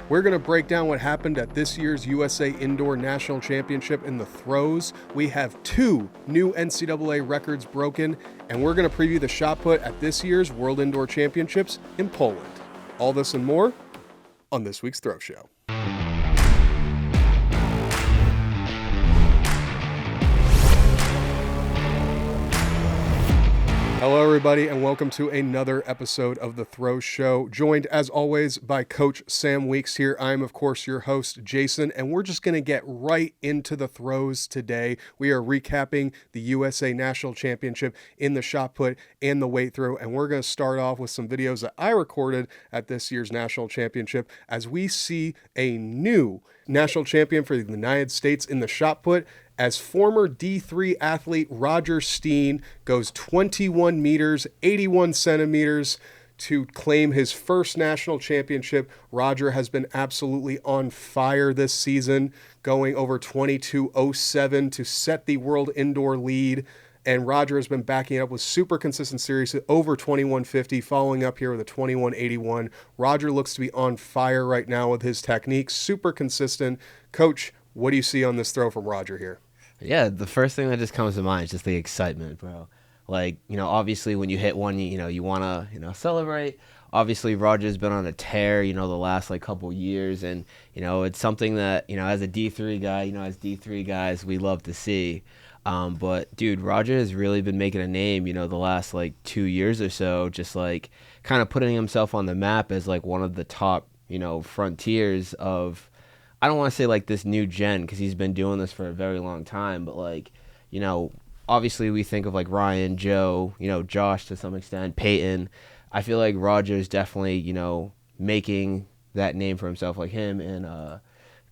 We're going to break down what happened at this year's USA Indoor National Championship in the throws. We have 2 new NCAA records broken, and we're going to preview the shot put at this year's World Indoor Championships in Poland. All this and more on this week's Throw Show. Hello, everybody, and welcome to another episode of The Throw Show, joined, as always, by Coach Sam Weeks here. I'm, of course, your host, Jason, and we're just going to get right into the throws today. We are recapping the USA National Championship in the shot put and the weight throw, and we're going to start off with some videos that I recorded at this year's National Championship as we see a new national champion for the United States in the shot put, as former D3 athlete Roger Steen goes 21 meters, 81 centimeters to claim his first national championship. Roger has been absolutely on fire this season, going over 22:07 to set the world indoor lead. And Roger has been backing it up with super consistent series over 21:50, following up here with a 21:81. Roger looks to be on fire right now with his technique, super consistent. Coach, what do you see on this throw from Roger here? Yeah, the first thing that just comes to mind is just the excitement, bro. Like, obviously when you hit one, you want to, celebrate. Obviously, Roger's been on a tear, the last, couple years. And, it's something that, as a D3 guy, as D3 guys, we love to see. But, dude, Roger has really been making a name, the last, 2 years or so, just, kind of putting himself on the map as, one of the top, frontiers of, I don't want to say this new gen because he's been doing this for a very long time, but obviously we think of Ryan, Joe, Josh to some extent, Peyton. I feel like Roger's definitely, making that name for himself, like him and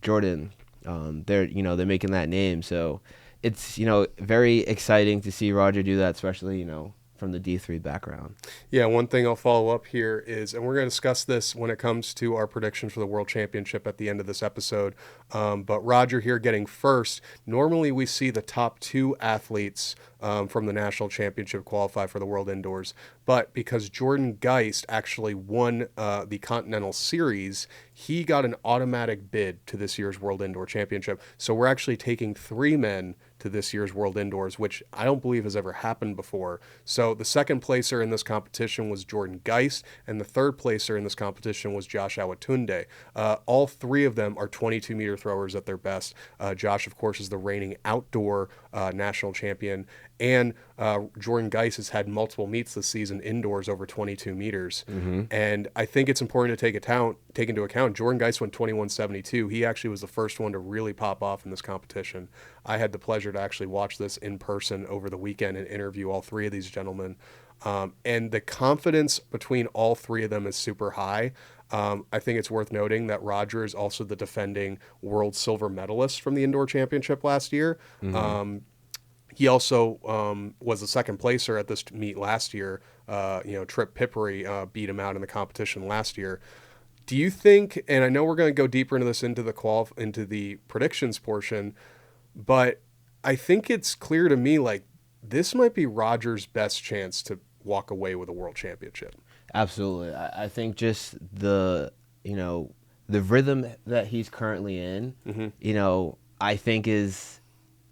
Jordan. They're making that name. So it's, very exciting to see Roger do that, especially, from the D3 background. Yeah, one thing I'll follow up here is, and we're going to discuss this when it comes to our predictions for the World Championship at the end of this episode, but Roger here getting first. Normally we see the top 2 athletes from the National Championship qualify for the World Indoors, but because Jordan Geist actually won the Continental Series, he got an automatic bid to this year's World Indoor Championship. So we're actually taking 3 men to this year's World Indoors, which I don't believe has ever happened before. So the second placer in this competition was Jordan Geist, and the third placer in this competition was Josh Awatunde. All 3 of them are 22-meter throwers at their best. Josh, of course, is the reigning outdoor national champion, and Jordan Geist has had multiple meets this season indoors over 22 meters. Mm-hmm. And I think it's important to take into account Jordan Geist went 21:72. He actually was the first one to really pop off in this competition. I had the pleasure to actually watch this in person over the weekend and interview all 3 of these gentlemen. And the confidence between all 3 of them is super high. I think it's worth noting that Roger is also the defending world silver medalist from the indoor championship last year. Mm-hmm. He also was the second placer at this meet last year. Trip Pippery beat him out in the competition last year. Do you think, and I know we're going to go deeper into this into the predictions portion, but I think it's clear to me this might be Roger's best chance to walk away with a world championship. Absolutely. I think just the rhythm that he's currently in, mm-hmm. I think is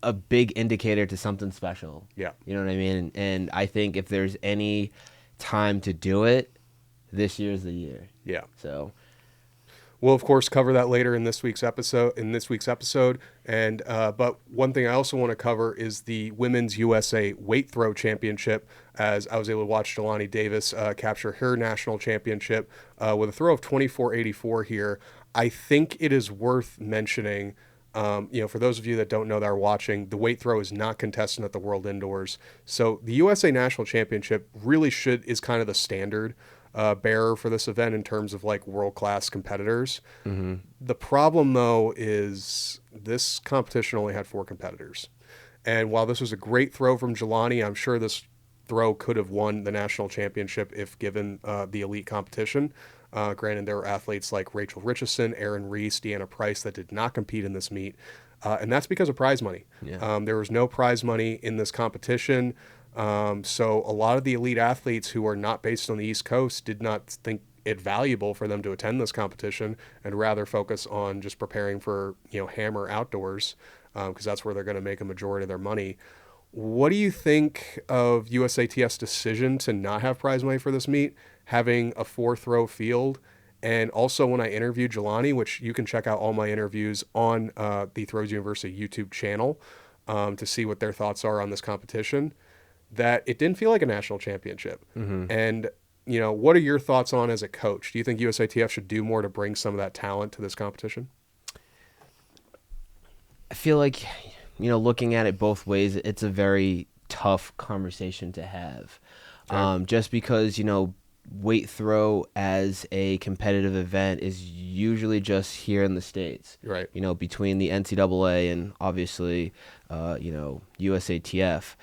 a big indicator to something special. Yeah. You know what I mean? And I think if there's any time to do it, this year's the year. Yeah. So we'll of course cover that later in this week's episode. And but one thing I also want to cover is the Women's USA Weight Throw Championship, as I was able to watch Delani Davis capture her national championship with a throw of 24.84 here. I think it is worth mentioning, for those of you that don't know that are watching, the weight throw is not contested at the World Indoors. So the USA National Championship really is kind of the standard bearer for this event in terms of world-class competitors. Mm-hmm. The problem, though, is this competition only had 4 competitors. And while this was a great throw from Delani, I'm sure this throw could have won the national championship if given the elite competition. Granted, there were athletes like Rachel Richardson, Erin Reese, Deanna Price that did not compete in this meet. And that's because of prize money. Yeah. There was no prize money in this competition. So a lot of the elite athletes who are not based on the East Coast did not think it valuable for them to attend this competition and rather focus on just preparing for, hammer outdoors, because that's where they're going to make a majority of their money. What do you think of USATF's decision to not have prize money for this meet, having a 4-throw field? And also, when I interviewed Delani, which you can check out all my interviews on the Throws University YouTube channel to see what their thoughts are on this competition, that it didn't feel like a national championship. Mm-hmm. And what are your thoughts on as a coach? Do you think USATF should do more to bring some of that talent to this competition? I feel like, looking at it both ways, it's a very tough conversation to have. Okay. Just because, weight throw as a competitive event is usually just here in the States. Right. Between the NCAA and obviously, USATF.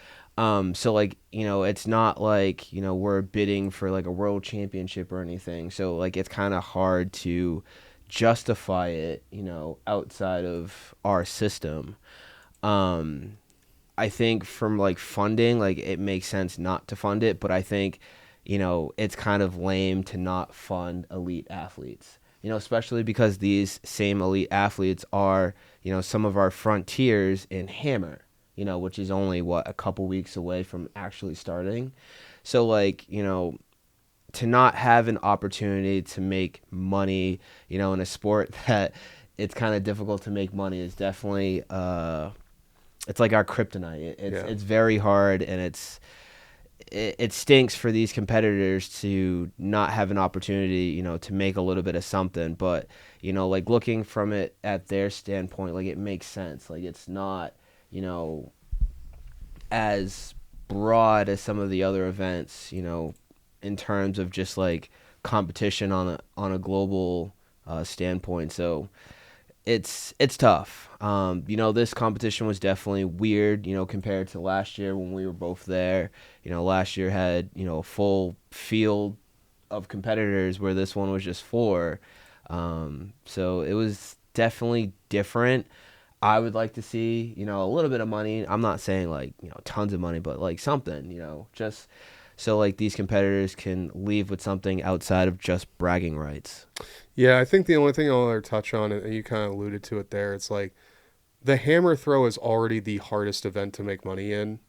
So it's not like, we're bidding for like a world championship or anything. So like, it's kind of hard to justify it, outside of our system. I think from like funding, like it makes sense not to fund it, but I think, it's kind of lame to not fund elite athletes, especially because these same elite athletes are, some of our frontiers in hammer, which is only a couple weeks away from actually starting. So like, to not have an opportunity to make money, in a sport that it's kind of difficult to make money is definitely, it's like our kryptonite. It's very hard, and it stinks for these competitors to not have an opportunity, to make a little bit of something. But, like looking from it at their standpoint, like it makes sense. Like it's not, as broad as some of the other events, in terms of just like competition on a global standpoint. So it's tough. This competition was definitely weird, compared to last year when we were both there. Last year had, a full field of competitors where this one was just 4. So it was definitely different. I would like to see, a little bit of money. I'm not saying like, tons of money, but like something, just so like these competitors can leave with something outside of just bragging rights. Yeah, I think the only thing I'll ever touch on, and you kind of alluded to it there, it's like the hammer throw is already the hardest event to make money in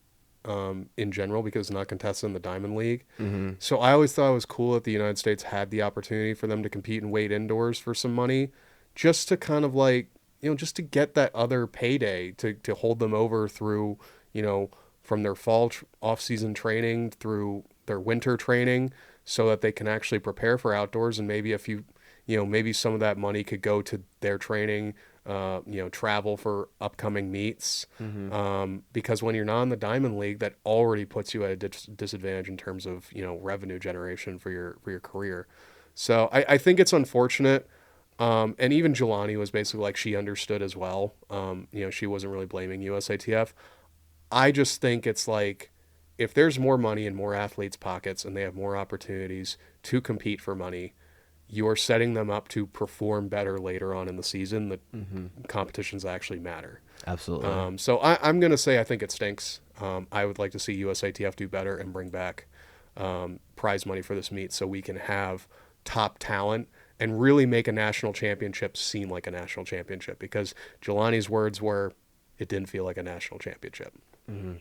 general, because it's not contested in the Diamond League. Mm-hmm. So I always thought it was cool that the United States had the opportunity for them to compete and weight indoors for some money, just to kind of like, just to get that other payday to hold them over through, from their fall off-season training through their winter training, so that they can actually prepare for outdoors. And maybe maybe some of that money could go to their training, travel for upcoming meets. Mm-hmm. Because when you're not in the Diamond League, that already puts you at a disadvantage in terms of, revenue generation for your career. So I think it's unfortunate. And even Delani was basically like, she understood as well. She wasn't really blaming USATF. I just think it's like, if there's more money in more athletes' pockets and they have more opportunities to compete for money, you're setting them up to perform better later on in the season. The competitions actually matter. Absolutely. So I'm going to say I think it stinks. I would like to see USATF do better and bring back prize money for this meet, so we can have top talent and really make a national championship seem like a national championship, because Jelani's words were, it didn't feel like a national championship. Mm-hmm.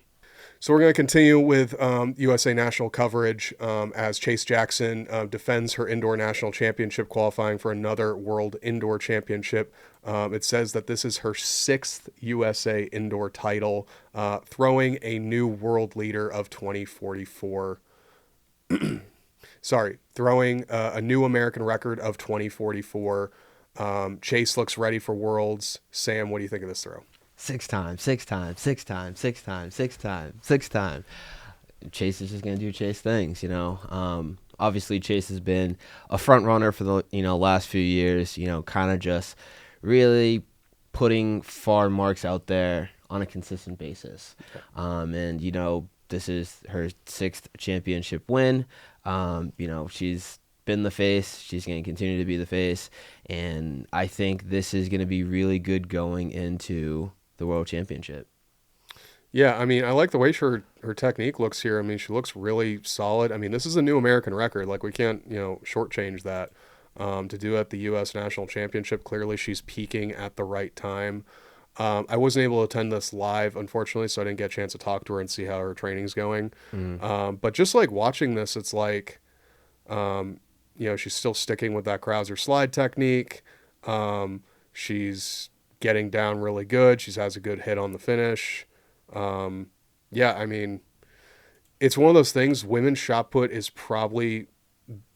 So we're going to continue with USA National coverage as Chase Jackson defends her indoor national championship, qualifying for another World Indoor Championship. It says that this is her 6th USA Indoor title, throwing a new world leader of 2044. Throwing a new American record of 2044. Chase looks ready for Worlds. Sam, what do you think of this throw? 6 times. Chase is just going to do Chase things, Obviously, Chase has been a front runner for the, last few years, kind of just really putting far marks out there on a consistent basis. Okay. And, this is her 6th championship win. She's been the face. She's going to continue to be the face. And I think this is going to be really good going into the World Championship. Yeah, I mean, I like the way her technique looks here. I mean, she looks really solid. I mean, this is a new American record. Like, we can't, shortchange that. To do at the U.S. National Championship, clearly she's peaking at the right time. I wasn't able to attend this live, unfortunately, so I didn't get a chance to talk to her and see how her training's going. Mm. But just like watching this, it's like, she's still sticking with that Krauser slide technique. She's getting down really good. She has a good hit on the finish. Yeah, I mean, it's one of those things. Women's shot put is probably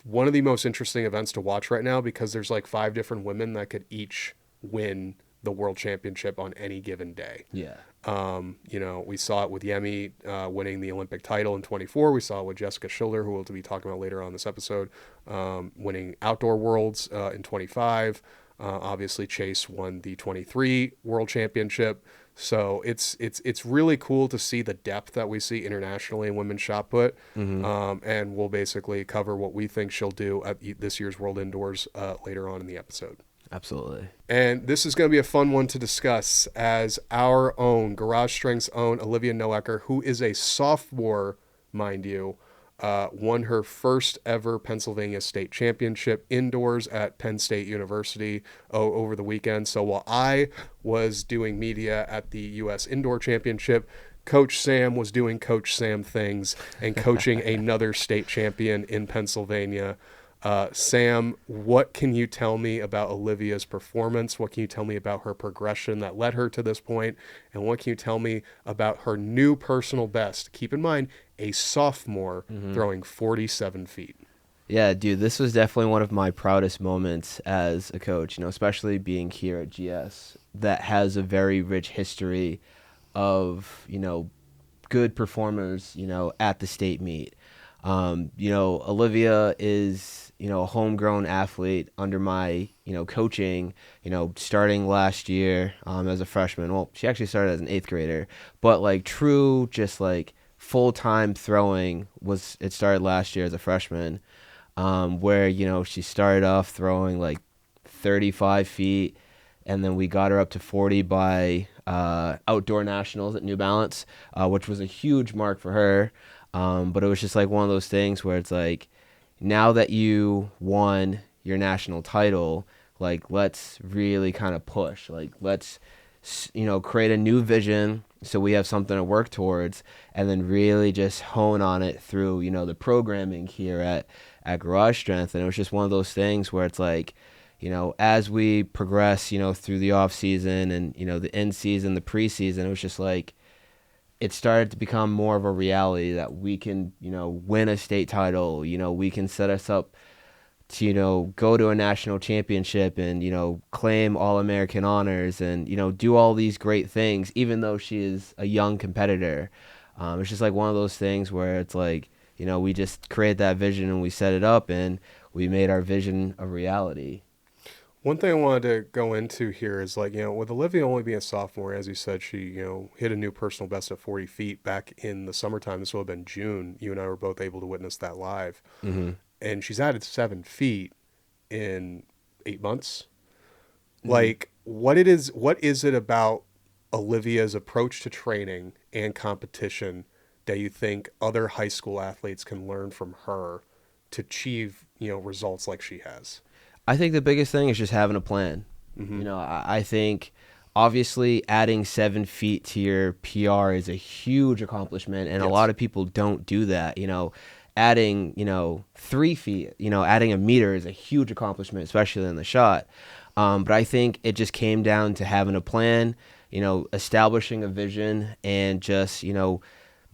one of the most interesting events to watch right now because there's like 5 different women that could each win the world championship on any given day. Yeah. We saw it with Yemi winning the Olympic title in 24. We saw it with Jessica Schilder, who we'll be talking about later on this episode, winning outdoor worlds in 25. Obviously, Chase won the 23 world championship. So it's really cool to see the depth that we see internationally in women's shot put. And we'll basically cover what we think she'll do at this year's World Indoors later on in the episode. Absolutely. And this is going to be a fun one to discuss as our own Garage Strength's own Olivia Noeker, who is a sophomore, mind you, won her first ever Pennsylvania State Championship indoors at Penn State University over the weekend. So while I was doing media at the U.S. Indoor Championship, Coach Sam was doing Coach Sam things and coaching another state champion in Pennsylvania. Sam, what can you tell me about Olivia's performance? What can you tell me about her progression that led her to this point? And what can you tell me about her new personal best? Keep in mind, a sophomore throwing 47 feet. Yeah, dude, this was definitely one of my proudest moments as a coach, especially being here at GS that has a very rich history of, good performers, at the state meet. Olivia is, a homegrown athlete under my, coaching, starting last year as a freshman. Well, she actually started as an 8th grader, but like true, just like full-time throwing it started last year as a freshman, where, she started off throwing like 35 feet, and then we got her up to 40 by outdoor nationals at New Balance, which was a huge mark for her. But it was just like one of those things where it's like, now that you won your national title, like, let's really kind of push. Like, let's, create a new vision so we have something to work towards, and then really just hone on it through, the programming here at Garage Strength. And it was just one of those things where it's like, as we progress, through the off season and, the end season, the preseason, it was just like, it started to become more of a reality that we can, win a state title. We can set us up to, go to a national championship and, claim All-American honors and, do all these great things, even though she is a young competitor. It's just like one of those things where it's like, we just create that vision and we set it up and we made our vision a reality. One thing I wanted to go into here is like, with Olivia only being a sophomore, as you said, she, hit a new personal best at 40 feet back in the summertime. This would have been June. You and I were both able to witness that live. And she's added 7 feet in 8 months. Like, what is it about Olivia's approach to training and competition that you think other high school athletes can learn from her to achieve, results like she has? I think the biggest thing is just having a plan. I think obviously adding 7 feet to your PR is a huge accomplishment, and a lot of people don't do that. Adding 3 feet, adding a meter is a huge accomplishment, especially in the shot. But I think it just came down to having a plan, establishing a vision, and just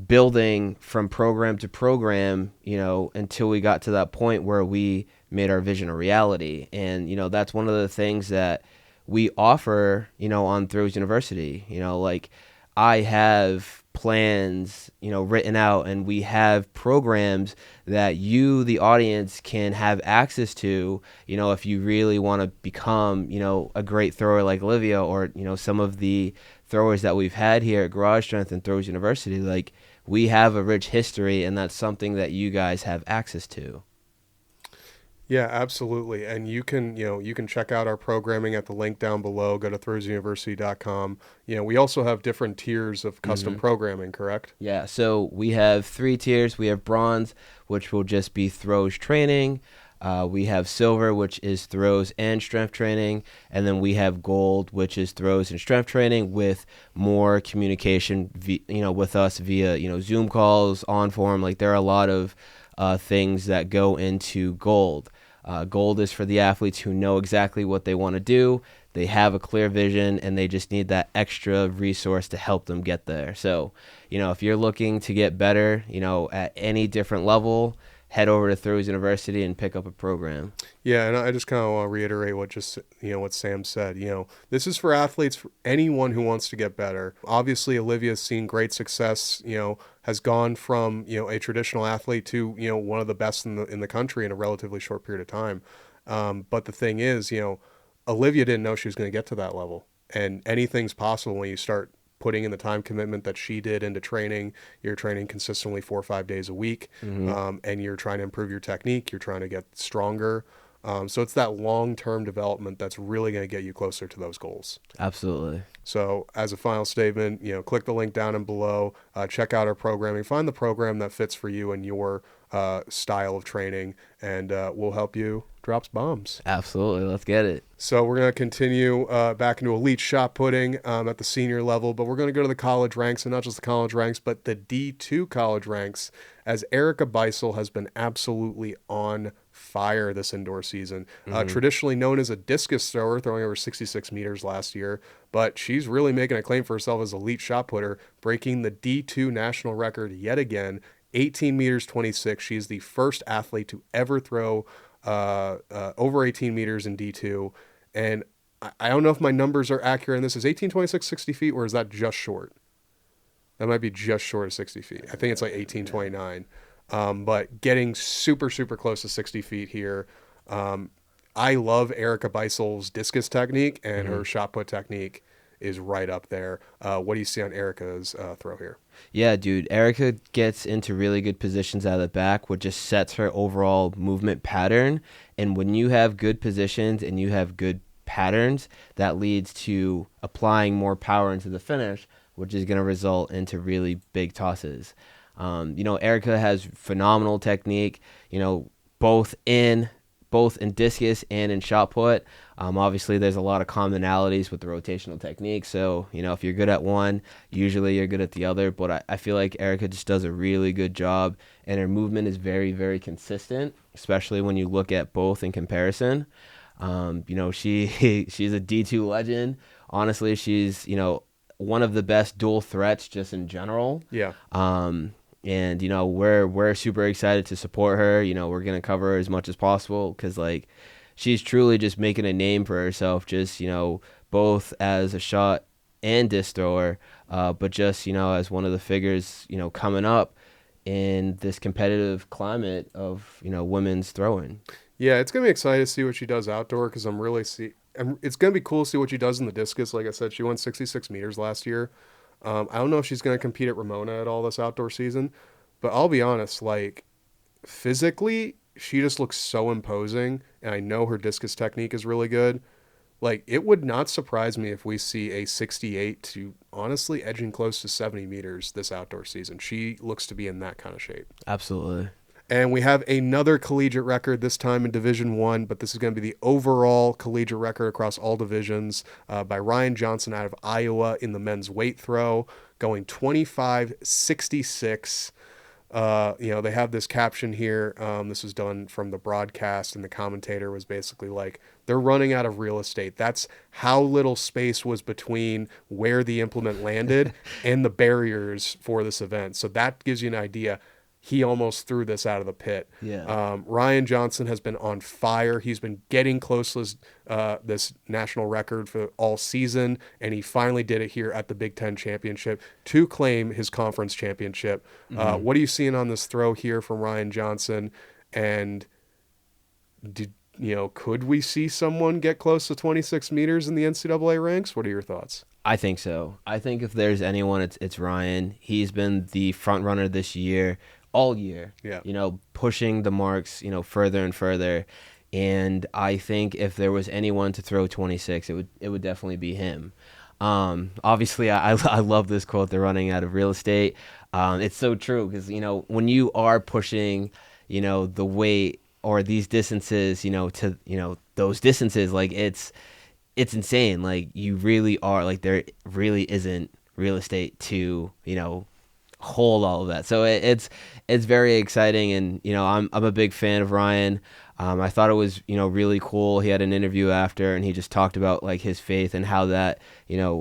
building from program to program, until we got to that point where we made our vision a reality. And, that's one of the things that we offer, on Throws University. Like, I have plans, written out, and we have programs that you, the audience, can have access to, if you really want to become, a great thrower like Olivia or, some of the throwers that we've had here at Garage Strength and Throws University. Like, we have a rich history, and that's something that you guys have access to. Yeah, absolutely. And you can check out our programming at the link down below. Go to throwsuniversity.com. We also have different tiers of custom programming, correct? Yeah, so we have 3 tiers. We have bronze, which will just be throws training. We have silver, which is throws and strength training. And then we have gold, which is throws and strength training with more communication, with us via, Zoom calls, on forum. Like there are a lot of things that go into gold. Gold is for the athletes who know exactly what they want to do. They have a clear vision, and they just need that extra resource to help them get there. So, if you're looking to get better, at any different level, head over to Throws University and pick up a program. Yeah, and I just kind of want to reiterate what Sam said. This is for athletes, for anyone who wants to get better. Obviously, Olivia's seen great success. Has gone from a traditional athlete to one of the best in the country in a relatively short period of time. But the thing is, Olivia didn't know she was going to get to that level, and anything's possible when you start putting in the time commitment that she did into training. You're training consistently 4 or 5 days a week, and you're trying to improve your technique. You're trying to get stronger. So it's that long-term development that's really going to get you closer to those goals. Absolutely. So as a final statement, click the link down and below, check out our programming, find the program that fits for you and your style of training, and we'll help you drops bombs. Absolutely. Let's get it. So we're going to continue back into elite shot putting at the senior level, but we're going to go to the college ranks, and not just the college ranks, but the D2 college ranks, as Erica Bisel has been absolutely on fire this indoor season. Traditionally known as a discus thrower, throwing over 66 meters last year, but she's really making a claim for herself as elite shot putter, breaking the D2 national record yet again, 18 meters 26. She's the first athlete to ever throw over 18 meters in D2. And I don't know if my numbers are accurate in this. Is 18.26 60 feet, or is that just short? That might be just short of 60 feet. I think it's like 18.29. But getting super, super close to 60 feet here. I love Erica Bisel's discus technique, and her shot put technique is right up there. What do you see on Erica's throw here? Yeah, dude. Erica gets into really good positions out of the back, which just sets her overall movement pattern. And when you have good positions and you have good patterns, that leads to applying more power into the finish, which is going to result into really big tosses. Erica has phenomenal technique, both in discus and in shot put. Obviously, there's a lot of commonalities with the rotational technique. So, if you're good at one, usually you're good at the other. But I feel like Erica just does a really good job, and her movement is very, very consistent, especially when you look at both in comparison. She's a D2 legend. Honestly, she's, one of the best dual threats just in general. Yeah. And we're super excited to support her. We're gonna cover her as much as possible because she's truly just making a name for herself. Just both as a shot and disc thrower, but just as one of the figures coming up in this competitive climate of women's throwing. Yeah, it's gonna be exciting to see what she does outdoor because it's gonna be cool to see what she does in the discus. Like I said, she won 66 meters last year. I don't know if she's going to compete at Ramona at all this outdoor season, but I'll be honest, physically, she just looks so imposing, and I know her discus technique is really good. It would not surprise me if we see a 68 to honestly edging close to 70 meters this outdoor season. She looks to be in that kind of shape. Absolutely. And we have another collegiate record, this time in Division I, but this is going to be the overall collegiate record across all divisions by Ryan Johnson out of Iowa in the men's weight throw, going 25.66. They have this caption here. This was done from the broadcast, and the commentator was basically like, they're running out of real estate. That's how little space was between where the implement landed and the barriers for this event. So that gives you an idea. He almost threw this out of the pit. Yeah. Ryan Johnson has been on fire. He's been getting close to this national record for all season, and he finally did it here at the Big Ten Championship to claim his conference championship. What are you seeing on this throw here from Ryan Johnson? And could we see someone get close to 26 meters in the NCAA ranks? What are your thoughts? I think so. I think if there's anyone, it's Ryan. He's been the front runner this year. All year, yeah. Pushing the marks, further and further. And I think if there was anyone to throw 26, it would definitely be him. Obviously, I love this quote they're running out of real estate. It's so true because, when you are pushing, the weight or these distances, to, those distances, like it's insane. Like you really are, like there really isn't real estate to, hold all of that. So it's very exciting. And, I'm a big fan of Ryan. I thought it was, really cool. He had an interview after, and he just talked about like his faith and how that,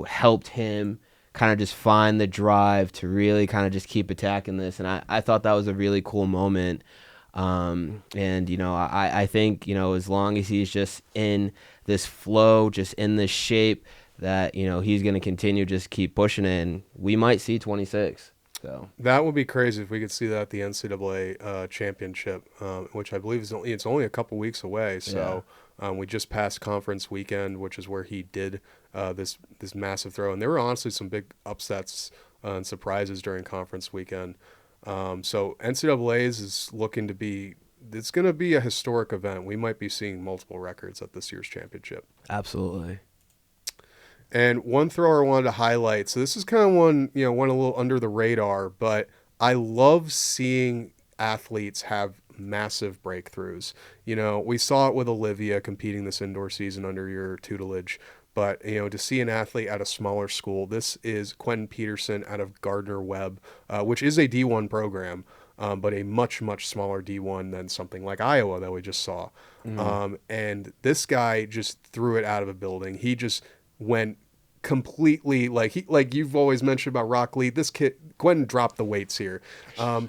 helped him kind of just find the drive to really kind of just keep attacking this. And I thought that was a really cool moment. And, I think, as long as he's just in this flow, just in this shape, that, he's going to continue just keep pushing it, and we might see 26. So that would be crazy if we could see that at the NCAA championship, which I believe it's only a couple weeks away. So we just passed conference weekend, which is where he did this massive throw, and there were honestly some big upsets and surprises during conference weekend. So NCAA's is looking to be. It's going to be a historic event. We might be seeing multiple records at this year's championship. Absolutely. And one thrower I wanted to highlight. So this is kind of one a little under the radar, but I love seeing athletes have massive breakthroughs. We saw it with Olivia competing this indoor season under your tutelage. But, to see an athlete at a smaller school, this is Quentyn Peterson out of Gardner-Webb, which is a D1 program, but a much, much smaller D1 than something like Iowa that we just saw. And this guy just threw it out of a building. He just went completely like you've always mentioned about Rock Lee. This kid Quentyn dropped the weights here.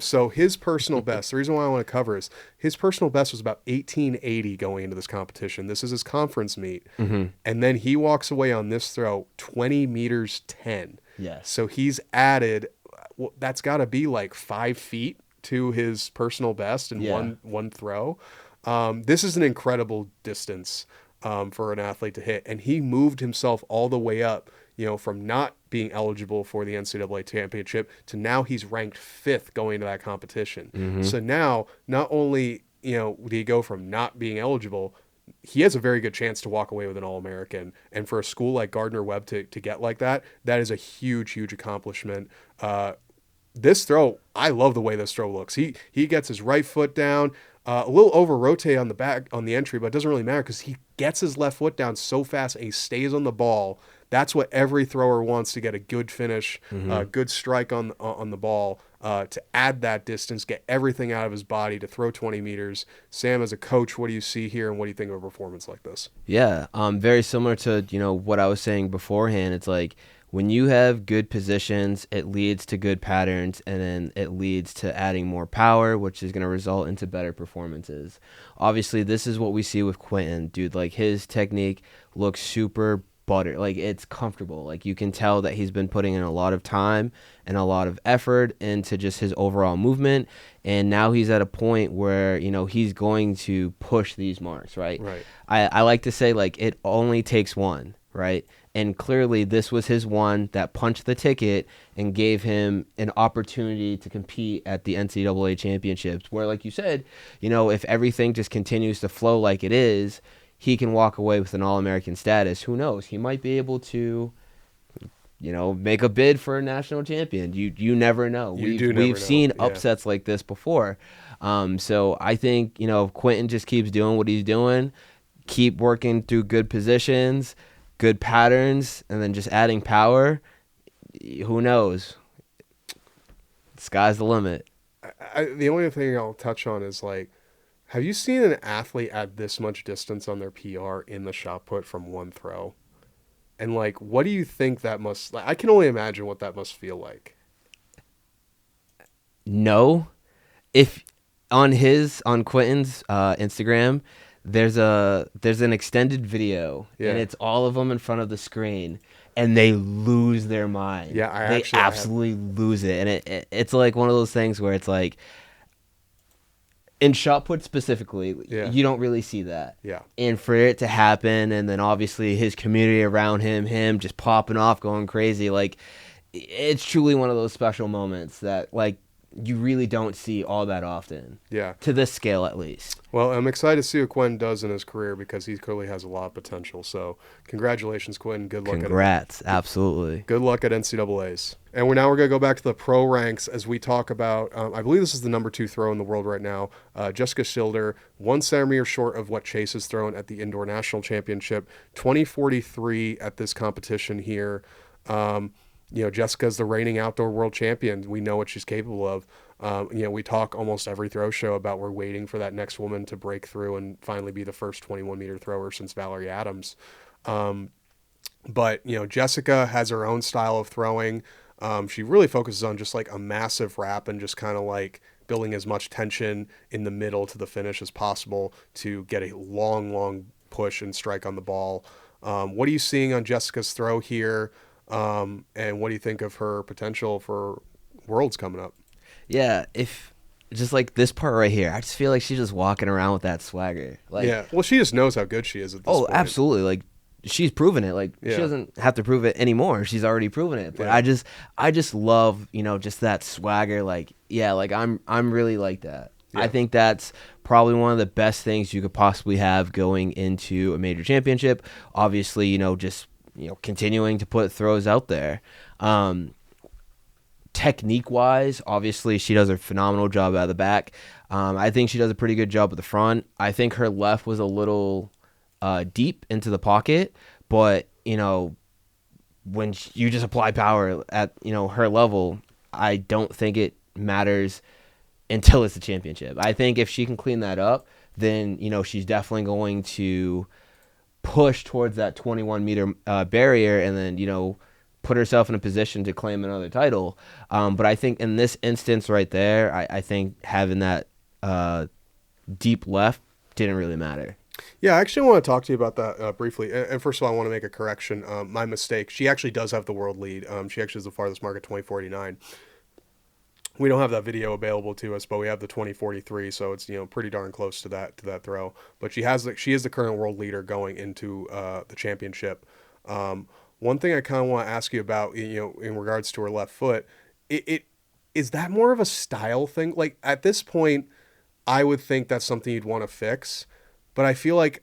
So his personal best, the reason why I want to cover is his personal best was about 1880 going into this competition. This is his conference meet. And then he walks away on this throw 20 meters 10. Yes. So he's added, that's got to be like 5 feet to his personal best in one throw. This is an incredible distance for an athlete to hit, and he moved himself all the way up, from not being eligible for the NCAA championship to now he's ranked 5th going to that competition. So now, not only did he go from not being eligible, he has a very good chance to walk away with an All-American. And for a school like Gardner-Webb to get like that is a huge, huge accomplishment. This throw, I love the way this throw looks. He gets his right foot down. A little over rotate on the back on the entry, but it doesn't really matter because he gets his left foot down so fast and he stays on the ball. That's what every thrower wants, to get a good finish, good strike on the ball, to add that distance, get everything out of his body to throw 20 meters. Sam, as a coach, what do you see here, and what do you think of a performance like this? Yeah, very similar to what I was saying beforehand. It's like, when you have good positions, it leads to good patterns, and then it leads to adding more power, which is going to result into better performances. Obviously, this is what we see with Quentyn. Dude, like, his technique looks super butter. Like, it's comfortable. Like, you can tell that he's been putting in a lot of time and a lot of effort into just his overall movement, and now he's at a point where, he's going to push these marks, right? Right. I like to say, like, it only takes one, right? And clearly this was his one that punched the ticket and gave him an opportunity to compete at the NCAA championships, where, like you said, if everything just continues to flow like it is, he can walk away with an All-American status. Who knows? He might be able to, make a bid for a national champion. You never know. We've seen upsets like this before. So I think, Quentyn just keeps doing what he's doing, keep working through good positions, good patterns, and then just adding power. Who knows? The sky's the limit. The only thing I'll touch on is, like, have you seen an athlete add this much distance on their PR in the shot put from one throw? And, like, what do you think that must... I can only imagine what that must feel like. No. If on Quentyn's Instagram, there's an extended video, and it's all of them in front of the screen, and they lose their mind. Yeah, they absolutely lose it, and it's like one of those things where it's like, in shot put specifically, you don't really see that. Yeah. And for it to happen, and then obviously his community around him just popping off, going crazy, like, it's truly one of those special moments that, like, you really don't see all that often. Yeah. To this scale, at least. Well, I'm excited to see what Quentyn does in his career because he clearly has a lot of potential. So, congratulations, Quentyn. Good luck. Congrats. Absolutely. Good luck at NCAAs. And we're going to go back to the pro ranks as we talk about, I believe this is the number 2 throw in the world right now. Jessica Schilder, 1 centimeter short of what Chase has thrown at the Indoor National Championship, 2043 at this competition here. Jessica's the reigning outdoor world champion. We know what she's capable of. We talk almost every throw show about we're waiting for that next woman to break through and finally be the first 21-meter thrower since Valerie Adams. But Jessica has her own style of throwing. She really focuses on just like a massive wrap and just kind of like building as much tension in the middle to the finish as possible to get a long push and strike on the ball. What are you seeing on Jessica's throw here? And what do you think of her potential for Worlds coming up? Yeah, if just like this part right here, I just feel like she's just walking around with that swagger. Like, yeah, well, she just knows how good she is at this point. Oh, absolutely. Like, she's proven it. Like, Yeah. she doesn't have to prove it anymore. She's already proven it. But Yeah. I just love, just that swagger. Like, yeah, like I'm really like that. Yeah. I think that's probably one of the best things you could possibly have going into a major championship. Obviously, just continuing to put throws out there. Technique-wise, obviously, she does a phenomenal job out of the back. I think she does a pretty good job at the front. I think her left was a little deep into the pocket, but, when you just apply power at, her level, I don't think it matters until it's the championship. I think if she can clean that up, then, she's definitely going to push towards that 21-meter barrier and then, put herself in a position to claim another title. But I think in this instance right there, I think having that deep left didn't really matter. Yeah, I actually want to talk to you about that briefly. And first of all, I want to make a correction. My mistake. She actually does have the world lead. She actually is the farthest mark at 2049. We don't have that video available to us, but we have the 2043, so it's pretty darn close to that throw. But she is the current world leader going into the championship. One thing I kind of want to ask you about, in regards to her left foot, it is that more of a style thing? Like at this point, I would think that's something you'd want to fix, but I feel like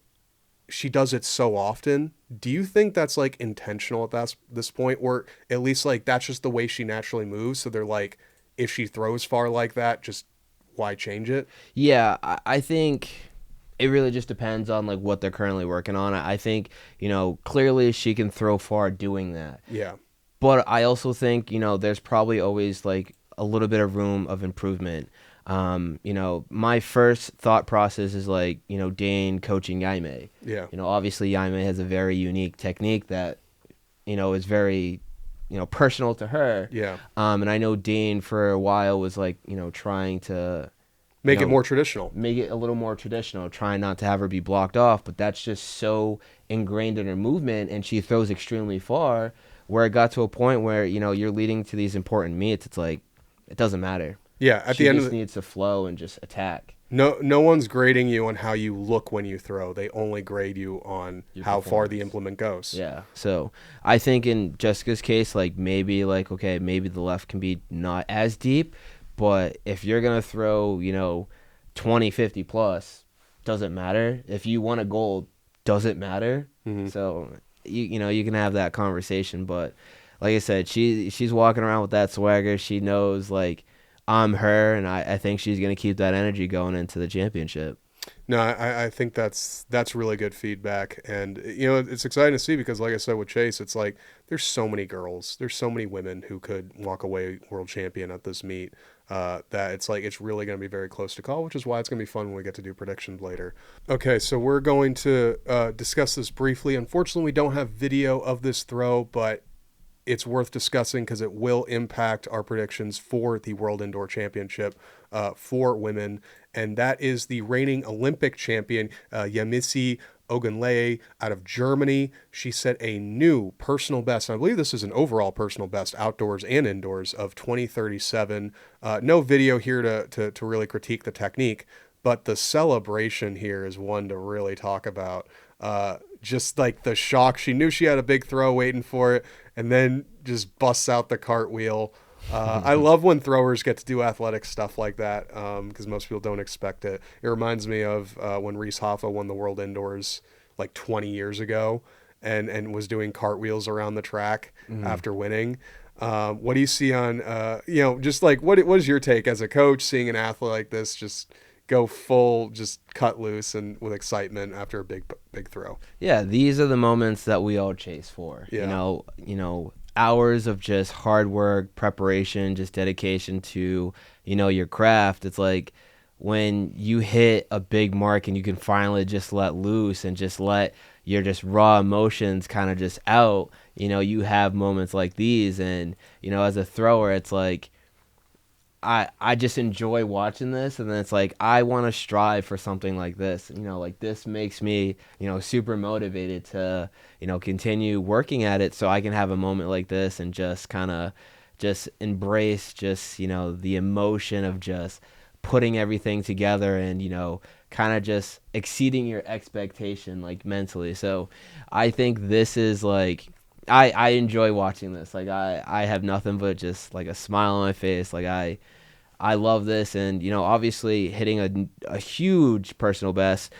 she does it so often. Do you think that's like intentional at this point, or at least like that's just the way she naturally moves? So they're like, if she throws far like that, just why change it? Yeah, I think it really just depends on like what they're currently working on. I think, clearly she can throw far doing that. Yeah. But I also think, there's probably always like a little bit of room of improvement. My first thought process is like, Dane coaching Jaime. Yeah. Obviously Jaime has a very unique technique that, is very, personal to her. Yeah. And I know Dane for a while was like, trying to make it more traditional. Make it a little more traditional, trying not to have her be blocked off. But that's just so ingrained in her movement, and she throws extremely far, where it got to a point where, you're leading to these important meets. It's like, it doesn't matter. Yeah, at the end she just needs to flow and just attack. No one's grading you on how you look when you throw. They only grade you on how far the implement goes. Yeah. So I think in Jessica's case, like maybe the left can be not as deep, but if you're going to throw, 20, 50 plus, doesn't matter. If you want a gold, doesn't matter. Mm-hmm. So, you can have that conversation. But like I said, she's walking around with that swagger. She knows, like, I'm her, and I think she's going to keep that energy going into the championship. No, I think that's really good feedback. And, it's exciting to see because, like I said, with Chase, it's like there's so many girls. There's so many women who could walk away world champion at this meet that it's like it's really going to be very close to call, which is why it's going to be fun when we get to do predictions later. Okay, so we're going to discuss this briefly. Unfortunately, we don't have video of this throw, but it's worth discussing because it will impact our predictions for the World Indoor Championship for women. And that is the reigning Olympic champion, Yemisi Ogunleye out of Germany. She set a new personal best, and I believe this is an overall personal best outdoors and indoors of 20:37. No video here to really critique the technique, but the celebration here is one to really talk about. Just like the shock. She knew she had a big throw waiting for it, and then just busts out the cartwheel. I love when throwers get to do athletic stuff like that because most people don't expect it. It reminds me of when Reese Hoffa won the World Indoors like 20 years ago and was doing cartwheels around the track after winning. What do you see on, just like what is your take as a coach seeing an athlete like this just go full, just cut loose and with excitement after a big throw? Yeah, these are the moments that we all chase for. Yeah. Hours of just hard work, preparation, just dedication to, your craft. It's like when you hit a big mark and you can finally just let loose and just let your just raw emotions kind of just out, you have moments like these. And, as a thrower, it's like, I just enjoy watching this, and then it's like I want to strive for something like this. Like this makes me, super motivated to, continue working at it so I can have a moment like this and just kind of just embrace just, the emotion of just putting everything together and, kind of just exceeding your expectation like mentally. So I think this is like I enjoy watching this. Like I have nothing but just like a smile on my face. Like I love this, and obviously hitting a huge personal best.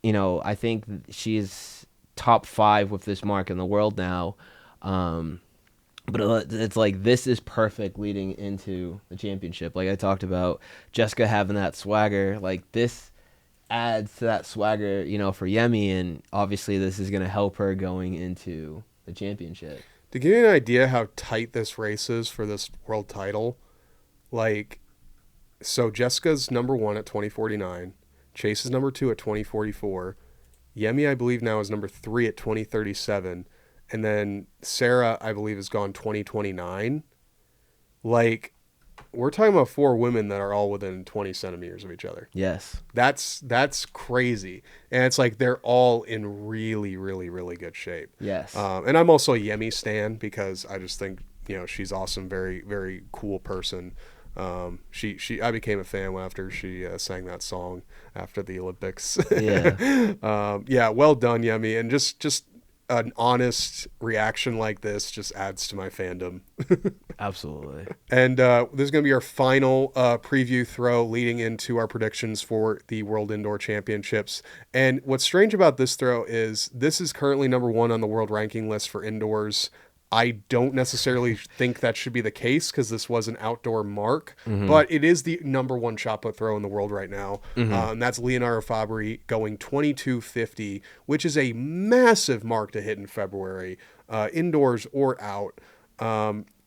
I think she's top 5 with this mark in the world now. But it's like this is perfect leading into the championship. Like I talked about, Jessica having that swagger. Like this adds to that swagger, for Yemi, and obviously this is going to help her going into the championship. To give you an idea how tight this race is for this world title, so Jessica's number 1 at 2049, Chase is number 2 at 2044, Yemi I believe now is number 3 at 2037, and then Sarah I believe has gone 2029. Like, we're talking about 4 women that are all within 20 centimeters of each other. Yes. That's crazy. And it's like they're all in really, really, really good shape. Yes. And I'm also a Yemi stan because I just think, she's awesome, very, very cool person. I became a fan after she sang that song after the Olympics. Yeah. Well done, Yemi. And just an honest reaction like this just adds to my fandom. Absolutely. And this is going to be our final preview throw leading into our predictions for the World Indoor Championships. And what's strange about this throw is this is currently number 1 on the world ranking list for indoors. I don't necessarily think that should be the case because this was an outdoor mark, but it is the number 1 shot put throw in the world right now. And that's Leonardo Fabbri going 22.50, which is a massive mark to hit in February, indoors or out.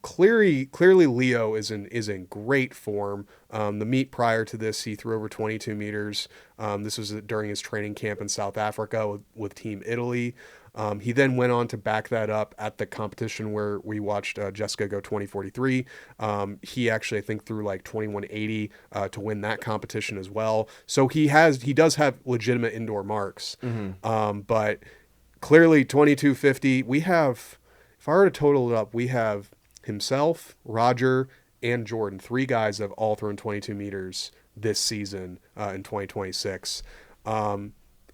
Clearly Leo is in great form. The meet prior to this, he threw over 22 meters. This was during his training camp in South Africa with Team Italy. He then went on to back that up at the competition where we watched Jessica go 20:43. He actually, I think, threw like 21:80 to win that competition as well. So he does have legitimate indoor marks. But clearly 22:50. We have, if I were to total it up, we have himself, Roger, and Jordan, 3 guys that have all thrown 22 meters this season in 2026.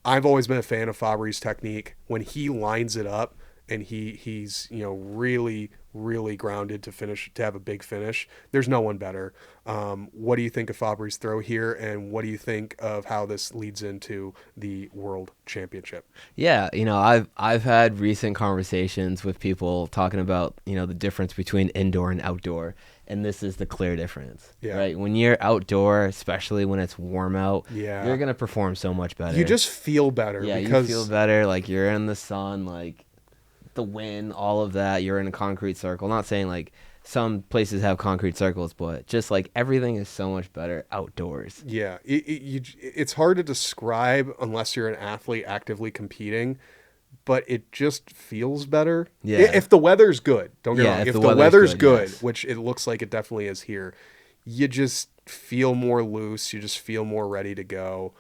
I've always been a fan of Fabbri's technique. When he lines it up and he's really, really grounded to have a big finish, there's no one better. What do you think of Fabbri's throw here, and what do you think of how this leads into the World Championship? Yeah, I've had recent conversations with people talking about, the difference between indoor and outdoor. And this is the clear difference, right? When you're outdoor, especially when it's warm out, you're going to perform so much better. You just feel better. Yeah, because you feel better. Like, you're in the sun, like, the wind, all of that. You're in a concrete circle. Not saying, like, some places have concrete circles, but just, like, everything is so much better outdoors. Yeah. It's hard to describe unless you're an athlete actively competing, but it just feels better. Yeah. If the weather's good, don't get me wrong. If the weather's good, yes. Which it looks like it definitely is here, you just feel more loose. You just feel more ready to go.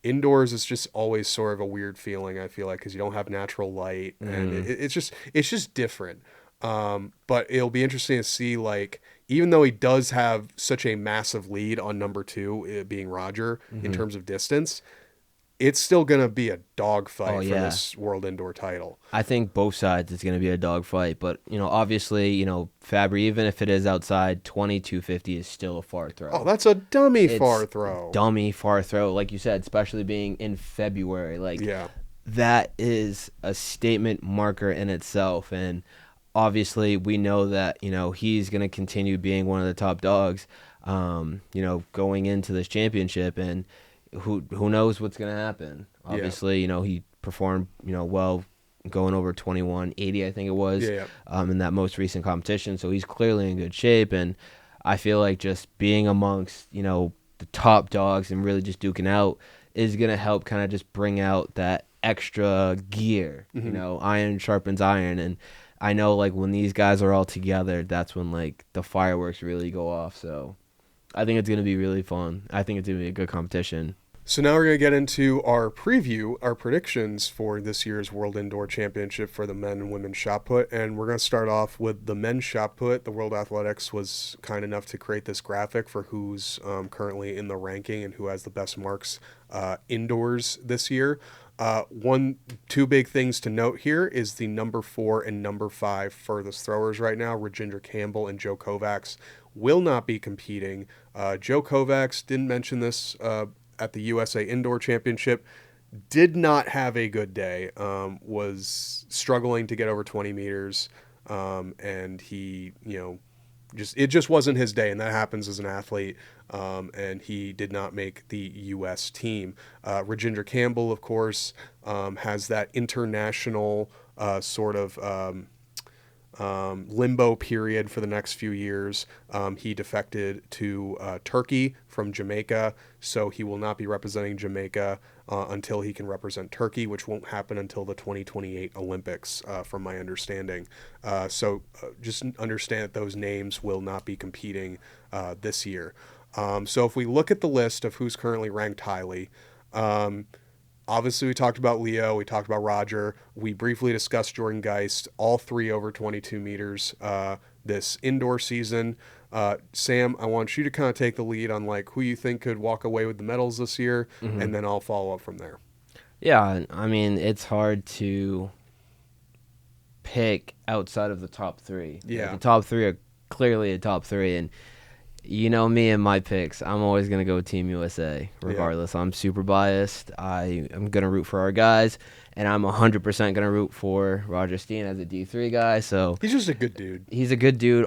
Indoors is just always sort of a weird feeling, I feel like, because you don't have natural light, and it's just different. But it'll be interesting to see, like, even though he does have such a massive lead on number 2, it being Roger, in terms of distance, it's still going to be a dogfight Oh, for yeah. this world indoor title. I think both sides it's going to be a dogfight, but obviously, Fabbri, even if it is outside, 2250 is still a far Oh, throw. that's a dummy far It's throw. dummy far throw, like you said, especially being in February. Like Yeah. that is a statement marker in itself, and obviously we know that he's going to continue being one of the top dogs, going into this championship, and who knows what's going to happen. Obviously, he performed well going over 2180, I think it was, Yeah. in that most recent competition, so he's clearly in good shape, and I feel like just being amongst the top dogs and really just duking out is going to help kind of just bring out that extra gear. Iron sharpens iron, and I know like when these guys are all together, that's when like the fireworks really go off. So I think it's going to be really fun. I think it's going to be a good competition. So now we're going to get into our preview, our predictions for this year's World Indoor Championship for the men and women's shot put. And we're going to start off with the men's shot put. The World Athletics was kind enough to create this graphic for who's currently in the ranking and who has the best marks indoors this year. Two big things to note here is the number 4 and number 5 furthest throwers right now, Rajinder Campbell and Joe Kovacs, will not be competing. Joe Kovacs, didn't mention this at the USA Indoor Championship, did not have a good day, was struggling to get over 20 meters, and he, it just wasn't his day, and that happens as an athlete, and he did not make the U.S. team. Rajinder Campbell, of course, has that international sort of limbo period for the next few years. He defected to Turkey from Jamaica, so he will not be representing Jamaica until he can represent Turkey, which won't happen until the 2028 Olympics, from my understanding. So just understand that those names will not be competing this year. So if we look at the list of who's currently ranked highly, obviously we talked about Leo, we talked about Roger, we briefly discussed Jordan Geist, all three over 22 meters this indoor season. Sam, I want you to kind of take the lead on like who you think could walk away with the medals this year, and then I'll follow up from there. Yeah, I mean, it's hard to pick outside of the top 3. Yeah. The top 3 are clearly a top 3, and me and my picks, I'm always going to go with Team USA, regardless. Yeah. I'm super biased. I am going to root for our guys, and I'm 100% going to root for Roger Steen as a D3 guy. So he's just a good dude. He's a good dude.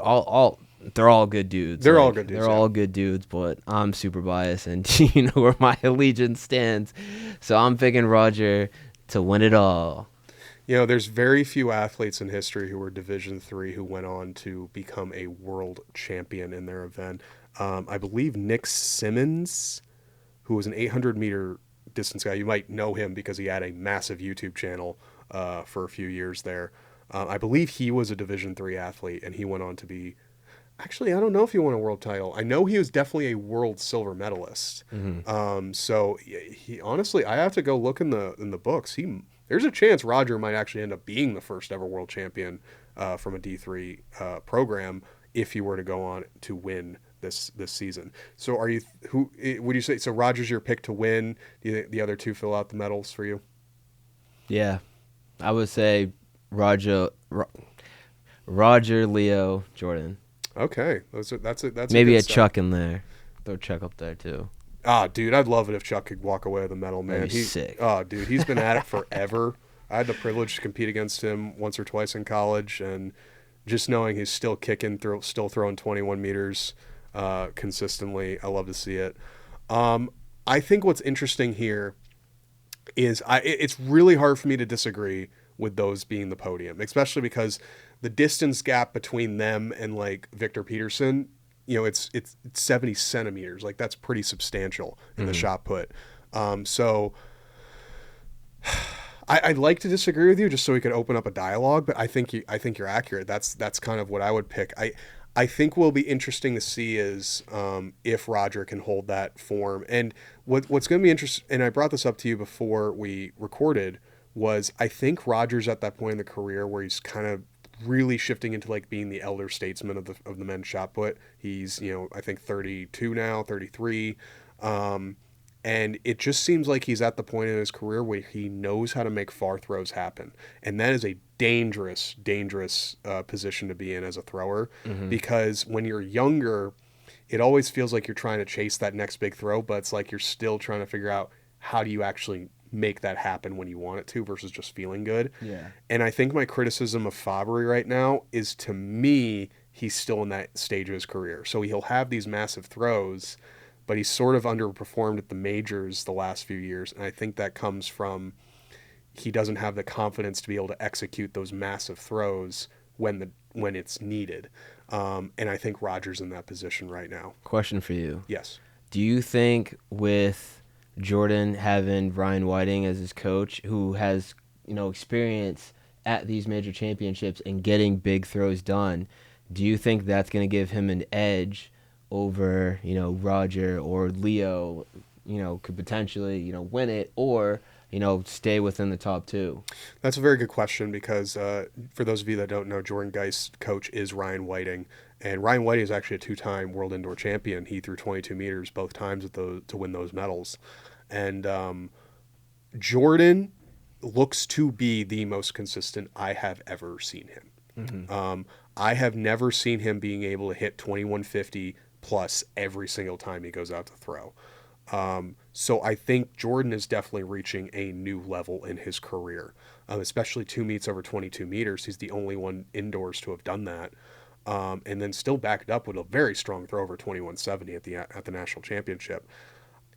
They're all good dudes. They're all good dudes. They're all good dudes, but I'm super biased, and you know where my allegiance stands. So I'm picking Roger to win it all. There's very few athletes in history who were Division III who went on to become a world champion in their event. I believe Nick Simmons, who was an 800-meter distance guy, you might know him because he had a massive YouTube channel for a few years there. I believe he was a Division III athlete, and he went on to be... Actually, I don't know if he won a world title. I know he was definitely a world silver medalist. So he honestly, I have to go look in the books. There's a chance Roger might actually end up being the first ever world champion from a D3 program if he were to go on to win this season. So would you say, so Roger's your pick to win? Do you think the other two fill out the medals for you? Yeah, I would say Roger, Leo, Jordan. Okay, that's maybe a Chuck in there. Throw Chuck up there too. Ah, dude, I'd love it if Chuck could walk away with a medal, man. He's sick. Oh, dude, he's been at it forever. I had the privilege to compete against him once or twice in college, and just knowing he's still kicking, still throwing 21 meters consistently, I love to see it. I think what's interesting here is it's really hard for me to disagree with those being the podium, especially because the distance gap between them and like Victor Peterson, it's 70 centimeters. Like that's pretty substantial in the shot put. So I'd like to disagree with you just so we could open up a dialogue, but I think you're accurate. That's kind of what I would pick. I think will be interesting to see is if Roger can hold that form. And what's going to be interesting, and I brought this up to you before we recorded, was I think Roger's at that point in the career where he's kind of really shifting into like being the elder statesman of the men's shot put. He's, I think 32 now, 33. And it just seems like he's at the point in his career where he knows how to make far throws happen. And that is a dangerous, dangerous position to be in as a thrower, because when you're younger, it always feels like you're trying to chase that next big throw, but it's like you're still trying to figure out how do you actually make that happen when you want it to versus just feeling good. Yeah. And I think my criticism of Fabbri right now is, to me, he's still in that stage of his career. So he'll have these massive throws, but he's sort of underperformed at the majors the last few years. And I think that comes from he doesn't have the confidence to be able to execute those massive throws when it's needed. And I think Roger's in that position right now. Question for you. Yes. Do you think with Jordan having Ryan Whiting as his coach, who has, experience at these major championships and getting big throws done, do you think that's going to give him an edge over, Roger or Leo, could potentially, win it, or, stay within the top two? That's a very good question, because for those of you that don't know, Jordan Geist's coach is Ryan Whiting. And Ryan Whiting is actually a two-time world indoor champion. He threw 22 meters both times to win those medals. And Jordan looks to be the most consistent I have ever seen him. I have never seen him being able to hit 2150 plus every single time he goes out to throw. So I think Jordan is definitely reaching a new level in his career, especially 2 meets over 22 meters. He's the only one indoors to have done that. And then still backed up with a very strong throw over 2170 at the national championship.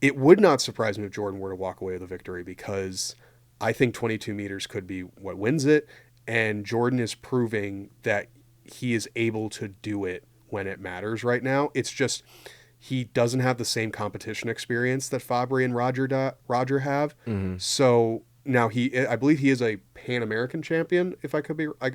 It would not surprise me if Jordan were to walk away with a victory, because I think 22 meters could be what wins it. And Jordan is proving that he is able to do it when it matters right now. It's just he doesn't have the same competition experience that Fabbri and Roger have. So now I believe he is a Pan American champion. If I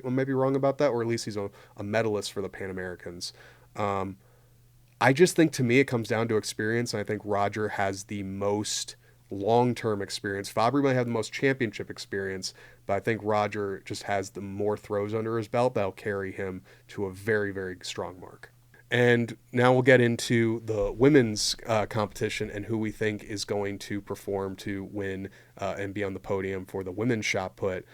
may be wrong about that, or at least he's a medalist for the Pan Americans. I just think, to me, it comes down to experience. And I think Roger has the most long-term experience. Fabbri might have the most championship experience, but I think Roger just has the more throws under his belt that'll carry him to a very, very strong mark. And now we'll get into the women's competition and who we think is going to perform to win and be on the podium for the women's shot put.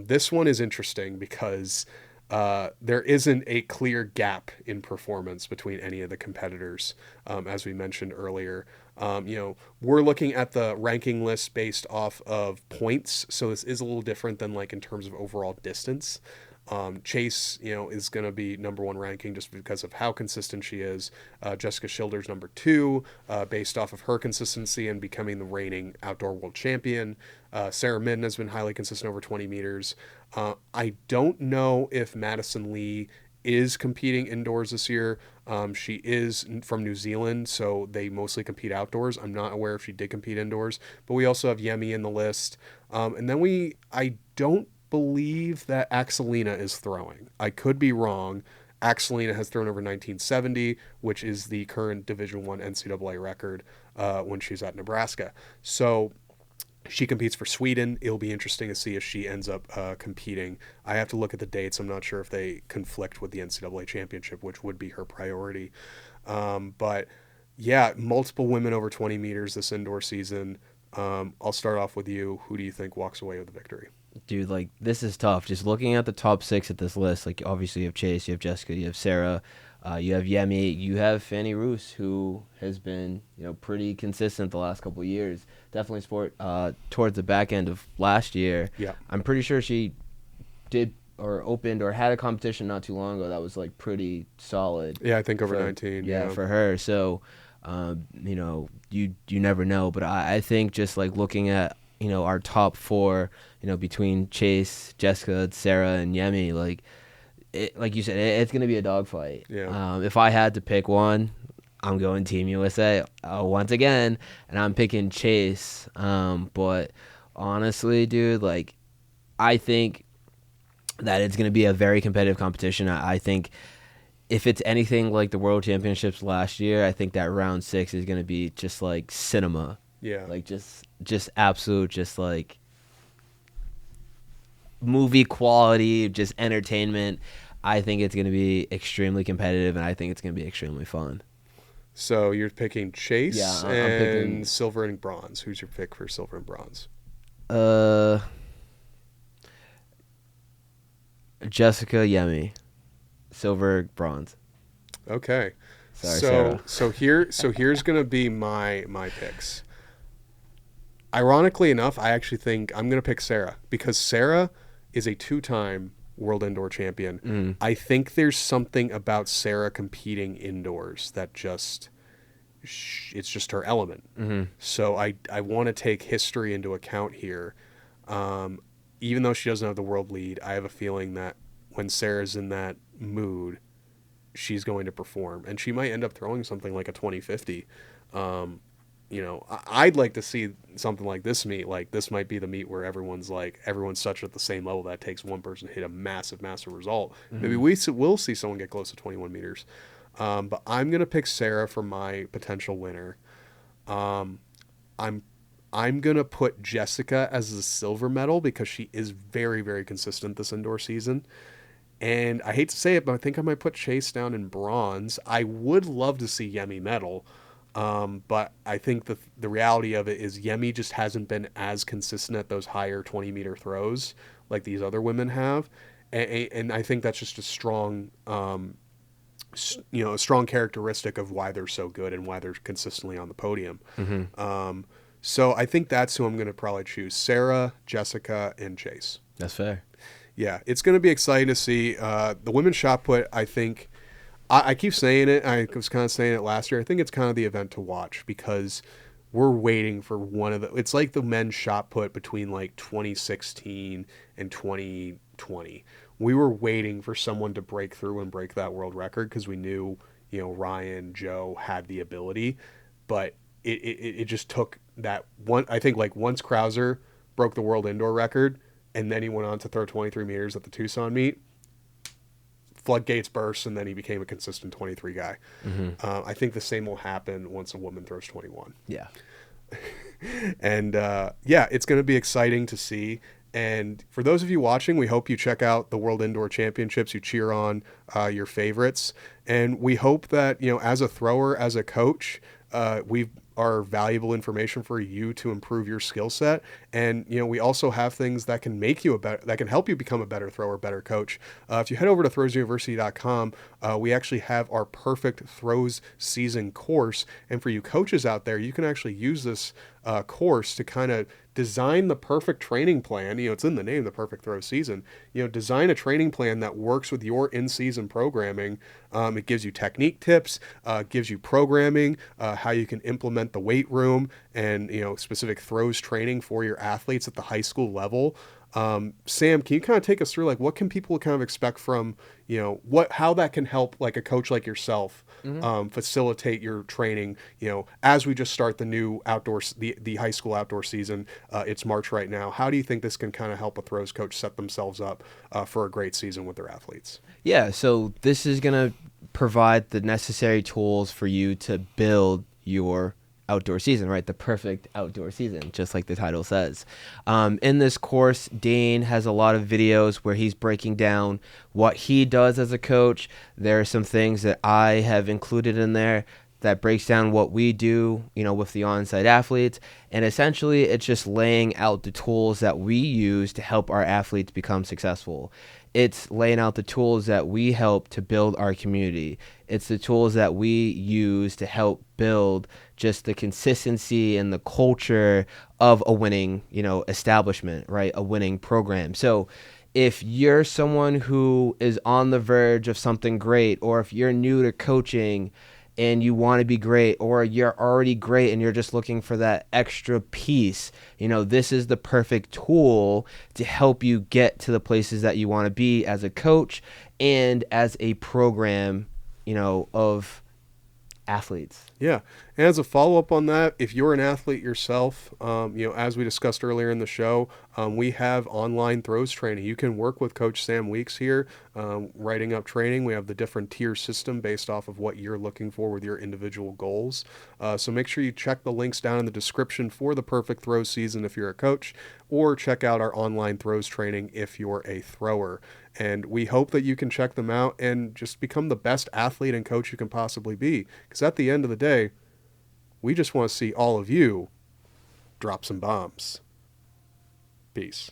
This one is interesting because there isn't a clear gap in performance between any of the competitors, as we mentioned earlier. We're looking at the ranking list based off of points, so this is a little different than in terms of overall distance. Chase, is going to be number one ranking just because of how consistent she is. Jessica Schilder's number 2, based off of her consistency and becoming the reigning outdoor world champion. Sarah Midden has been highly consistent over 20 meters. I don't know if Madison Lee is competing indoors this year. She is from New Zealand, so they mostly compete outdoors. I'm not aware if she did compete indoors, but we also have Yemi in the list. And then I don't believe that Axelina is throwing. I could be wrong. Axelina has thrown over 1970, which is the current Division I NCAA record when she's at Nebraska. So she competes for Sweden. It'll be interesting to see if she ends up competing. I have to look at the dates. I'm not sure if they conflict with the NCAA championship, which would be her priority. But yeah, multiple women over 20 meters this indoor season. I'll start off with you. Who do you think walks away with the victory? Dude, this is tough. Just looking at the top 6 at this list, obviously you have Chase, you have Jessica, you have Sarah, you have Yemi, you have Fanny Roos, who has been, pretty consistent the last couple of years. Definitely towards the back end of last year. Yeah. I'm pretty sure she did or opened or had a competition not too long ago that was pretty solid. Yeah, I think over 19. Yeah, for her. So, you never know. But I think just looking at, our top 4, between Chase, Jessica, Sarah, and Yemi, like you said, it's going to be a dogfight. Yeah. If I had to pick one, I'm going Team USA once again, and I'm picking Chase. But honestly, dude, I think that it's going to be a very competitive competition. I think if it's anything like the World Championships last year, I think that round 6 is going to be just like cinema. Yeah. Just absolute, just movie quality, just entertainment. I think it's going to be extremely competitive, and I think it's going to be extremely fun. So you're picking Chase Yeah, I'm and picking silver and bronze. Who's your pick for silver and bronze? uh Jessica Yemi, silver, bronze. Okay. Sorry, Sarah. So here's gonna be my picks. Ironically enough, I actually think I'm gonna pick Sarah because Sarah is a two-time world indoor champion. Mm. I think there's something about Sarah competing indoors that it's just her element. Mm-hmm. So I want to take history into account here. Um, Even though she doesn't have the world lead, I have a feeling that when Sarah's in that mood, she's going to perform, and she might end up throwing something like a 2050. I'd like to see something like this meet. Like this might be the meet where everyone's such at the same level that it takes one person to hit a massive result. Mm-hmm. Maybe we'll see someone get close to 21 meters. But I'm gonna pick Sarah for my potential winner. Um, I'm I'm gonna put Jessica as the silver medal because she is very, very consistent this indoor season. And I hate to say it, but I think I might put Chase down in bronze. I would love to see Yemi medal, but I think the reality of it is Yemi just hasn't been as consistent at those higher 20-meter throws like these other women have, and I think that's just a strong, a strong characteristic of why they're so good and why they're consistently on the podium. Mm-hmm. So I think that's who I'm going to probably choose: Sarah, Jessica, and Chase. That's fair. Yeah, it's going to be exciting to see. The women's shot put, I think, I keep saying it. I was kind of saying it last year. I think it's kind of the event to watch because we're waiting for one of the. It's like the men's shot put between like 2016 and 2020. We were waiting for someone to break through and break that world record because we knew, Ryan, Joe had the ability, but it just took that one. I think like once Krauser broke the world indoor record, and then he went on to throw 23 meters at the Tucson meet, floodgates burst, and then he became a consistent 23 guy. Mm-hmm. I think the same will happen once a woman throws 21. Yeah. And it's going to be exciting to see. And for those of you watching, we hope you check out the World Indoor Championships. You cheer on your favorites. And we hope that, as a thrower, as a coach, we are valuable information for you to improve your skill set. And, we also have things that can make you that can help you become a better thrower, better coach. If you head over to throwsuniversity.com, we actually have our perfect throws season course. And for you coaches out there, you can actually use this course to kind of design the perfect training plan. It's in the name, the perfect throw season. Design a training plan that works with your in-season programming. It gives you technique tips, gives you programming, how you can implement the weight room and, specific throws training for your athletes at the high school level. Sam, can you kind of take us through, like, what can people kind of expect from, how that can help, like, a coach like yourself, facilitate your training, as we just start the new the high school outdoor season. It's March right now. How do you think this can kind of help a throws coach set themselves up for a great season with their athletes? Yeah, so this is going to provide the necessary tools for you to build your outdoor season, right? The perfect outdoor season, just like the title says. In this course, Dane has a lot of videos where he's breaking down what he does as a coach. There are some things that I have included in there that breaks down what we do, with the on-site athletes. And essentially, it's just laying out the tools that we use to help our athletes become successful. It's laying out the tools that we help to build our community. It's the tools that we use to help build just the consistency and the culture of a winning, establishment, right? A winning program. So if you're someone who is on the verge of something great, or if you're new to coaching and you want to be great, or you're already great and you're just looking for that extra piece, this is the perfect tool to help you get to the places that you want to be as a coach and as a program, of athletes. Yeah. And as a follow-up on that, if you're an athlete yourself, as we discussed earlier in the show, we have online throws training. You can work with Coach Sam Weeks here, writing up training. We have the different tier system based off of what you're looking for with your individual goals. So make sure you check the links down in the description for the perfect throws season if you're a coach, or check out our online throws training if you're a thrower. And we hope that you can check them out and just become the best athlete and coach you can possibly be. Because at the end of the day, we just want to see all of you drop some bombs. Peace.